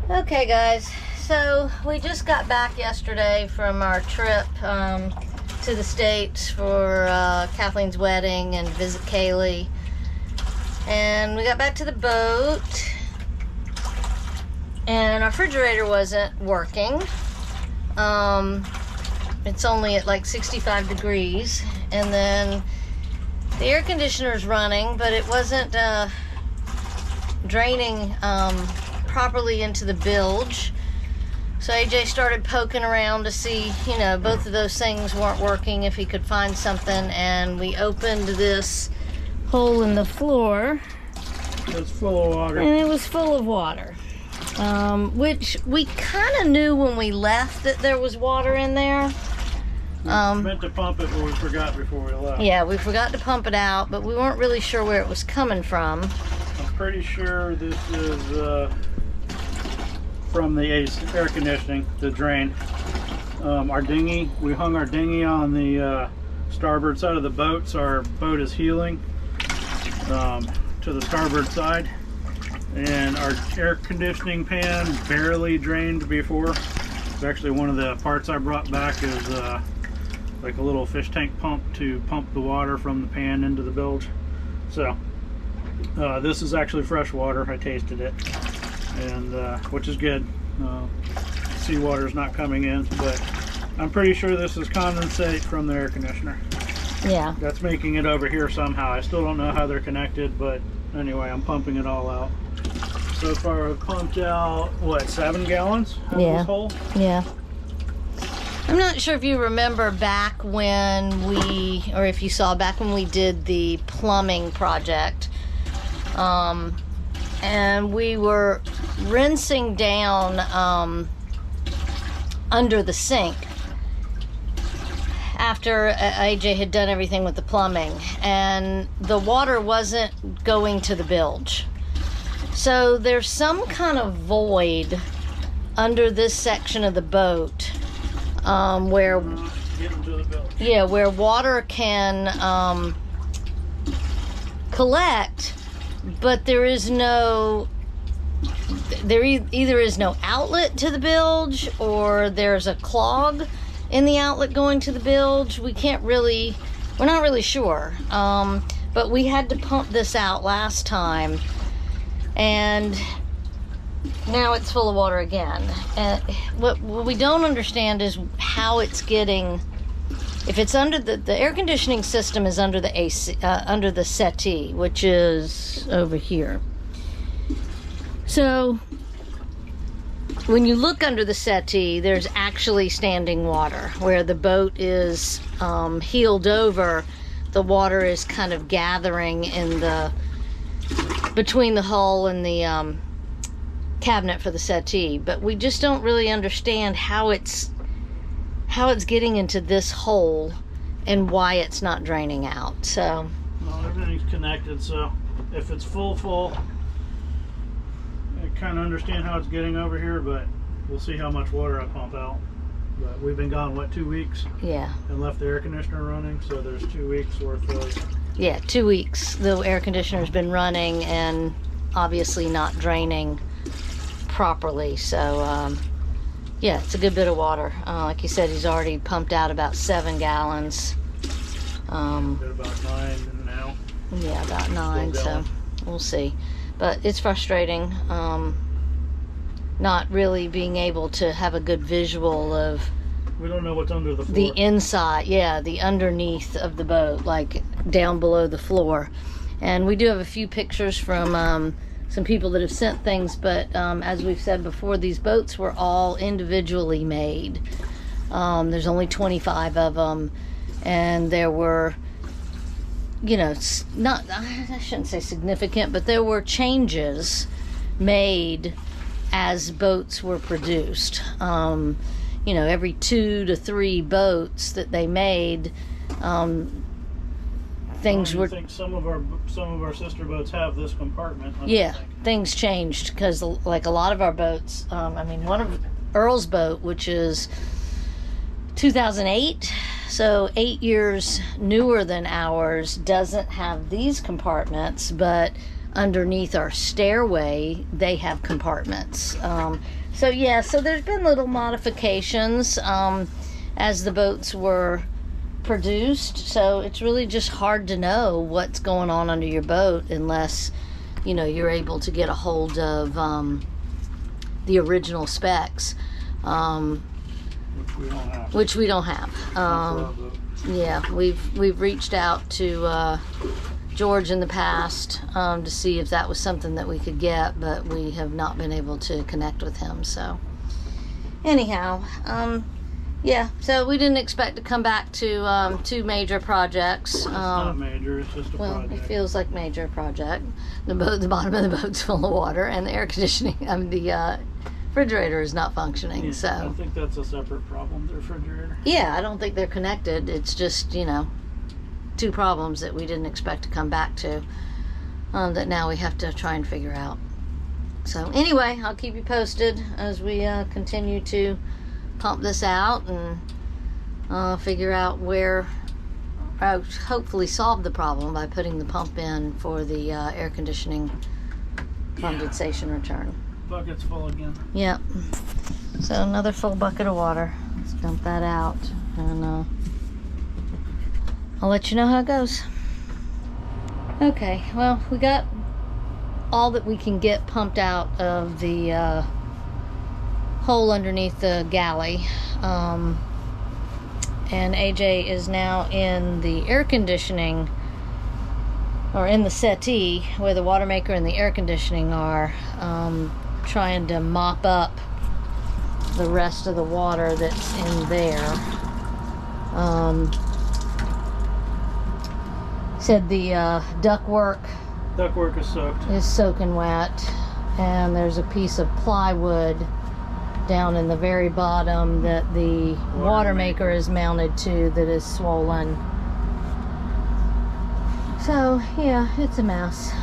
Okay guys, so we just got back yesterday from our trip to the States for Kathleen's wedding and visit Kaylee. And we got back to the boat and our refrigerator wasn't working. It's only at like 65 degrees, and then the air conditioner's running, but it wasn't draining properly into the bilge. So AJ started poking around to see, you know, both of those things weren't working, if he could find something, and we opened this hole in the floor. It was full of water. And it was full of water. Which we kind of knew when we left that there was water in there. We meant to pump it, but we forgot before we left. Yeah, we forgot to pump it out, but we weren't really sure where it was coming from. I'm pretty sure this is from the air conditioning, the drain. Our dinghy, we hung our dinghy on the starboard side of the boat, so our boat is heeling to the starboard side. And our air conditioning pan barely drained before. It's actually one of the parts I brought back is like a little fish tank pump to pump the water from the pan into the bilge. So this is actually fresh water. I tasted it, and which is good. Seawater's not coming in, but I'm pretty sure this is condensate from the air conditioner. Yeah. That's making it over here somehow. I still don't know how they're connected, but anyway, I'm pumping it all out. So far I've pumped out, what, 7 gallons out of this hole? Yeah. I'm not sure if you remember back when we, or if you saw back when we did the plumbing project, and we were rinsing down under the sink after AJ had done everything with the plumbing, and the water wasn't going to the bilge. So there's some kind of void under this section of the boat where water can collect, but there is no, either is no outlet to the bilge, or there's a clog in the outlet going to the bilge. We're not really sure. But we had to pump this out last time, and now it's full of water again. And what we don't understand is how it's getting, if it's under the air conditioning system is under the AC, under the settee, which is over here. So when you look under the settee, there's actually standing water. Where the boat is heeled over, the water is kind of gathering in the, between the hull and the cabinet for the settee. But we just don't really understand how it's getting into this hole and why it's not draining out. So well, everything's connected, so if it's full, I kind of understand how it's getting over here, but we'll see how much water I pump out. But we've been gone, what, 2 weeks? Yeah. And left the air conditioner running, so there's 2 weeks worth of... Yeah, 2 weeks the air conditioner's been running and obviously not draining properly. So yeah, it's a good bit of water. Like you said, he's already pumped out about 7 gallons. Did about 9 now. Yeah, about 9, so we'll see. But it's frustrating, not really being able to have a good visual of... We don't know what's under the floor. The inside, yeah, the underneath of the boat, like down below the floor. And we do have a few pictures from some people that have sent things, but as we've said before, these boats were all individually made. There's only 25 of them, and there were, you know, not, I shouldn't say significant, but there were changes made as boats were produced. You know, every 2 to 3 boats that they made, things were... I think some of our sister boats have this compartment. Yeah, things changed because, like, a lot of our boats, I mean, one of Earl's boat, which is 2008, so 8 years newer than ours, doesn't have these compartments, but underneath our stairway, they have compartments. So yeah, so there's been little modifications as the boats were produced. So it's really just hard to know what's going on under your boat unless, you know, you're able to get a hold of the original specs, which we don't have. Yeah, we've reached out to George in the past to see if that was something that we could get, but we have not been able to connect with him. So anyhow, yeah, so we didn't expect to come back to 2 major projects. It's not major, it's just a project. It feels like major project. The bottom of the boat's full of water, and the air conditioning, the refrigerator is not functioning. Yeah, so I think that's a separate problem, the refrigerator. Yeah, I don't think they're connected. It's just, you know, 2 problems that we didn't expect to come back to, that now we have to try and figure out. So anyway, I'll keep you posted as we continue to pump this out and figure out where, hopefully solve the problem by putting the pump in for the air conditioning condensation return. Bucket's full again. Yep. So another full bucket of water. Let's dump that out, and I'll let you know how it goes. Okay, well, we got all that we can get pumped out of the hole underneath the galley. And AJ is now in the air conditioning, or in the settee where the water maker and the air conditioning are, trying to mop up the rest of the water that's in there. Said the ductwork is soaked. Is soaking wet, and there's a piece of plywood down in the very bottom that the water maker is mounted to that is swollen. So yeah, it's a mess.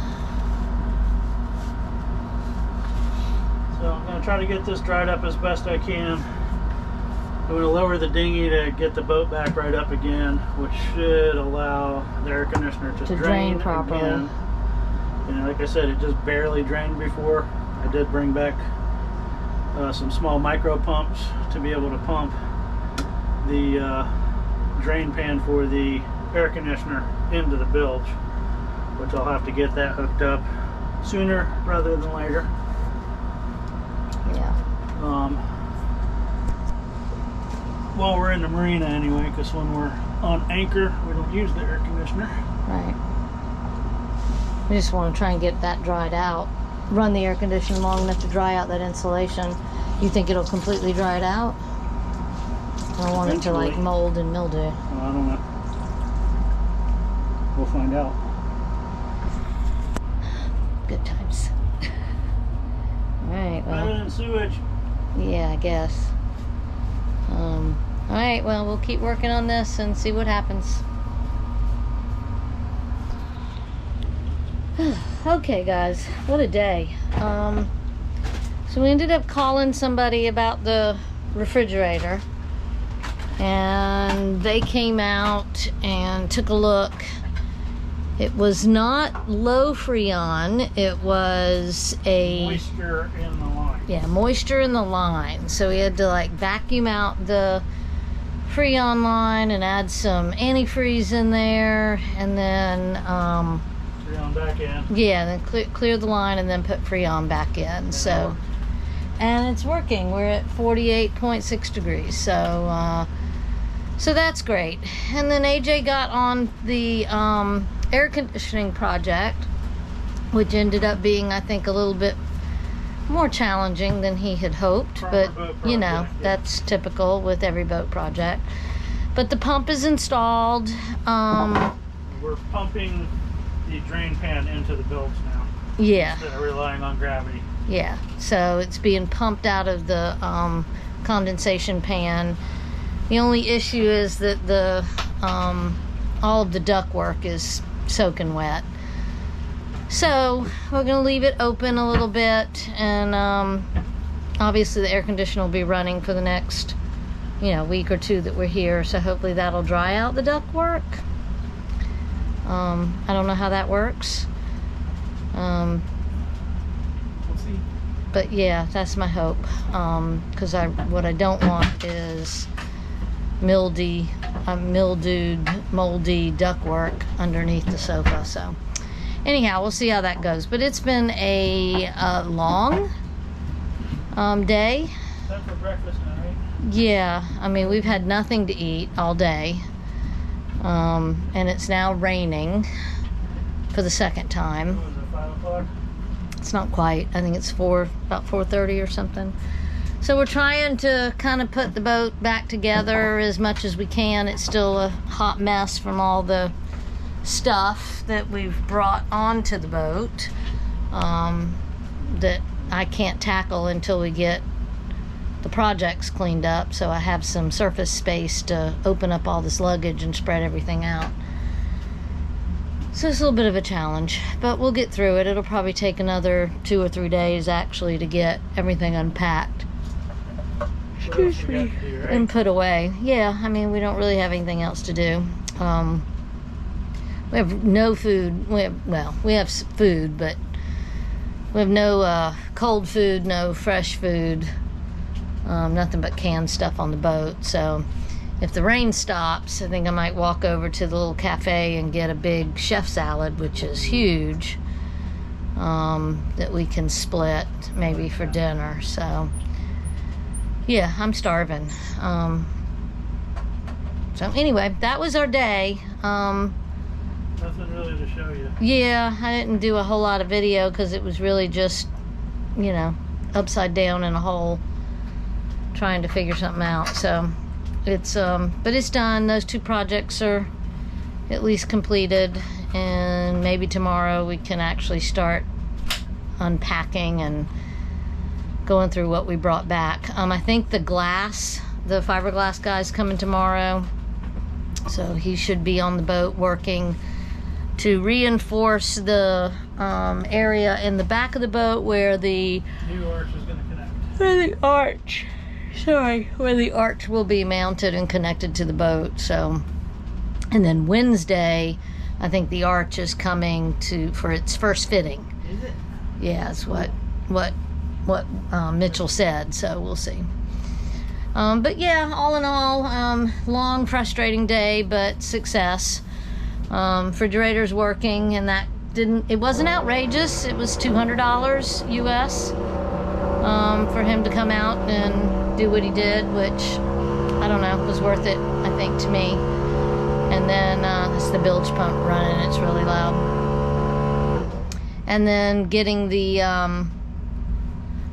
So I'm going to try to get this dried up as best I can. I'm going to lower the dinghy to get the boat back right up again, which should allow the air conditioner to drain properly. Again. And like I said, it just barely drained before. I did bring back some small micro pumps to be able to pump the drain pan for the air conditioner into the bilge, which I'll have to get that hooked up sooner rather than later. Yeah. Well, we're in the marina anyway, because when we're on anchor, we don't use the air conditioner. Right. We just want to try and get that dried out. Run the air conditioner long enough to dry out that insulation. You think it'll completely dry it out? I don't want it to like mold and mildew. Well, I don't know. We'll find out. Good times. Alright, well. Better than sewage. Yeah, I guess. Alright, well, we'll keep working on this and see what happens. Okay, guys, what a day. So we ended up calling somebody about the refrigerator, and they came out and took a look. It was not low freon, it was a moisture in the line. Yeah, moisture in the line. So we had to like vacuum out the freon line and add some antifreeze in there, and then Freon back in. yeah, then clear the line and then put freon back in. So, and it's working. We're at 48.6 degrees. So so that's great. And then AJ got on the air conditioning project, which ended up being, I think, a little bit more challenging than he had hoped, but you know, that's typical with every boat project. But the pump is installed. We're pumping the drain pan into the bilge now. Yeah. Instead of relying on gravity. Yeah. So it's being pumped out of the condensation pan. The only issue is that the all of the ductwork is soaking wet. So we're gonna leave it open a little bit, and obviously the air conditioner will be running for the next, you know, week or two that we're here. So hopefully that'll dry out the ductwork. I don't know how that works, We'll see. But yeah, that's my hope. Because what I don't want is moldy ductwork underneath the sofa. So anyhow, we'll see how that goes. But it's been a long day. Time for breakfast now, right? Yeah, I mean, we've had nothing to eat all day. And it's now raining for the second time. What was it, 5 o'clock? It's not quite. I think it's about 4:30 or something. So we're trying to kind of put the boat back together as much as we can. It's still a hot mess from all the stuff that we've brought onto the boat that I can't tackle until we get the projects cleaned up. So I have some surface space to open up all this luggage and spread everything out. So it's a little bit of a challenge, but we'll get through it. It'll probably take another 2 or 3 days actually to get everything unpacked. Excuse me. Right? And put away. Yeah, I mean, we don't really have anything else to do. We have no food. We have food, but we have no cold food, no fresh food, nothing but canned stuff on the boat. So if the rain stops, I think I might walk over to the little cafe and get a big chef salad, which is huge, that we can split maybe for dinner. So yeah, I'm starving. So anyway, that was our day. Nothing really to show you. Yeah, I didn't do a whole lot of video because it was really just, you know, upside down in a hole trying to figure something out. So it's but it's done. Those 2 projects are at least completed, and maybe tomorrow we can actually start unpacking and going through what we brought back. I think the fiberglass guy's coming tomorrow, so he should be on the boat working to reinforce the area in the back of the boat where the New arch is going to connect. Where the arch will be mounted and connected to the boat. So, and then Wednesday, I think the arch is coming for its first fitting. Is it? Yeah, that's what Mitchell said. So we'll see. But yeah, all in all, long, frustrating day, but success. Refrigerator's working, and it wasn't outrageous. It was $200 US for him to come out and do what he did, which I don't know, was worth it, I think, to me. And then it's the bilge pump running. It's really loud. And then getting the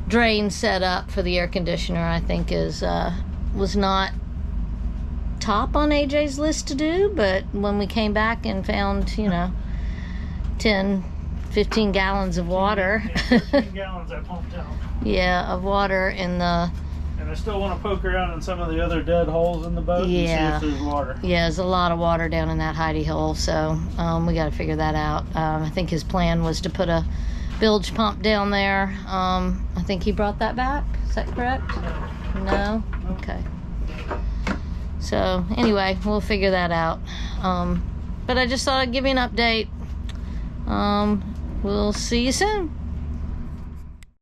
drain set up for the air conditioner, I think, was not top on AJ's list to do, but when we came back and found, 10, 15 gallons of water. Yeah, 15 gallons I pumped out. Yeah, of water in the... And I still want to poke around in some of the other dead holes in the boat and see if there's water. Yeah, there's a lot of water down in that hidey hole, so we got to figure that out. I think his plan was to put a bilge pump down there. I think he brought that back. Is that correct? No? Okay. So anyway, we'll figure that out. But I just thought I'd give you an update. We'll see you soon.